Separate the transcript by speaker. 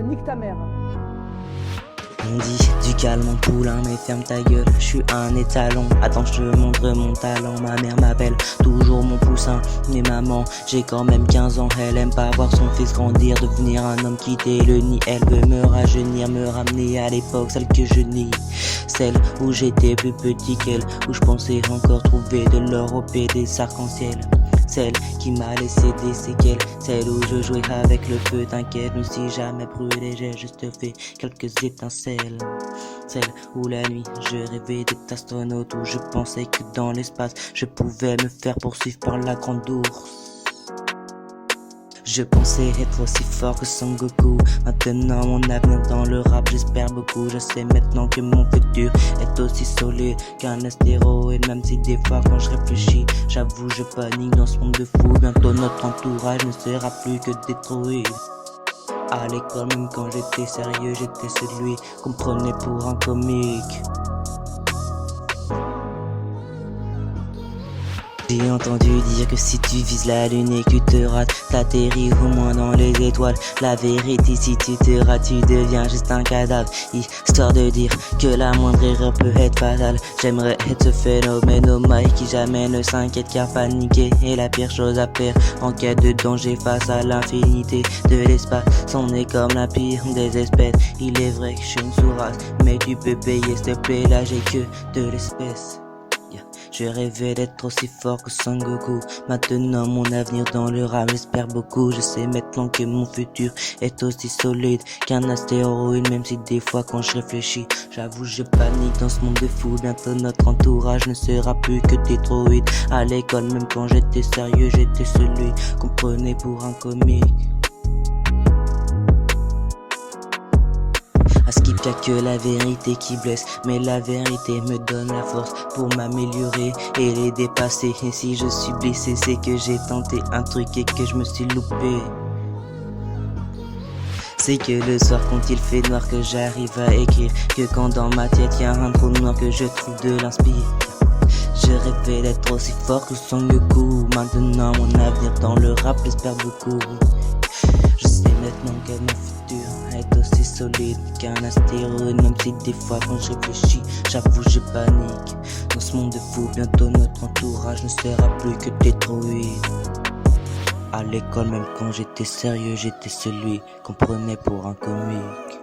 Speaker 1: nique ta mère.
Speaker 2: On dit du calme mon poulain mais ferme ta gueule, je suis un étalon, attends je te montre mon talent. Ma mère m'appelle toujours mon poussin, mais maman j'ai quand même 15 ans. Elle aime pas voir son fils grandir, devenir un homme quitter le nid. Elle veut me rajeunir, me ramener à l'époque, celle que je nie. Celle où j'étais plus petit qu'elle, où je pensais encore trouver de l'or au pied des arcs-en-ciel. Celle qui m'a laissé des séquelles, celle où je jouais avec le feu. T'inquiète, je ne suis jamais brûlé, j'ai juste fait quelques étincelles. Celle où la nuit je rêvais d'être astronaute, où je pensais que dans l'espace je pouvais me faire poursuivre par la grande ours. Je pensais être aussi fort que Son Goku. Maintenant mon avenir dans le rap, j'espère beaucoup. Je sais maintenant que mon futur est aussi solide qu'un astéroïde. Même si des fois quand je réfléchis, j'avoue je panique dans ce monde de fou. Bientôt notre entourage ne sera plus que détruit. À l'école même quand j'étais sérieux, j'étais celui qu'on prenait pour un comique. J'ai entendu dire que si tu vises la lune et que tu te rates, t'atterris au moins dans les étoiles. La vérité, si tu te rates, tu deviens juste un cadavre. Histoire de dire que la moindre erreur peut être fatale. J'aimerais être ce phénomène au Mike qui jamais ne s'inquiète, car paniquer est la pire chose à faire en cas de danger face à l'infinité de l'espace. On est comme la pire des espèces. Il est vrai que je suis une sous-race, mais tu peux payer s'il te plaît, là j'ai que de l'espèce. Je rêvais d'être aussi fort que Son Goku. Maintenant mon avenir dans le rap, j'espère beaucoup. Je sais maintenant que mon futur est aussi solide qu'un astéroïde. Même si des fois quand je réfléchis, j'avoue je panique dans ce monde de fou. Bientôt notre entourage ne sera plus que détruit. À l'école même quand j'étais sérieux, j'étais celui qu'on prenait pour un comique. À Skip, y'a que la vérité qui blesse, mais la vérité me donne la force pour m'améliorer et les dépasser. Et si je suis blessé, c'est que j'ai tenté un truc et que je me suis loupé. C'est que le soir quand il fait noir que j'arrive à écrire, que quand dans ma tête y'a un trou noir que je trouve de l'inspire. Je rêvais d'être aussi fort que Son Goku. Maintenant mon avenir dans le rap, j'espère beaucoup. Je sais maintenant que mon futur est aussi solide qu'un astéroïde. Même si des fois quand je réfléchis, j'avoue je panique. Dans ce monde de fou, bientôt notre entourage ne sera plus que détruit. À l'école même quand j'étais sérieux, j'étais celui qu'on prenait pour un comique.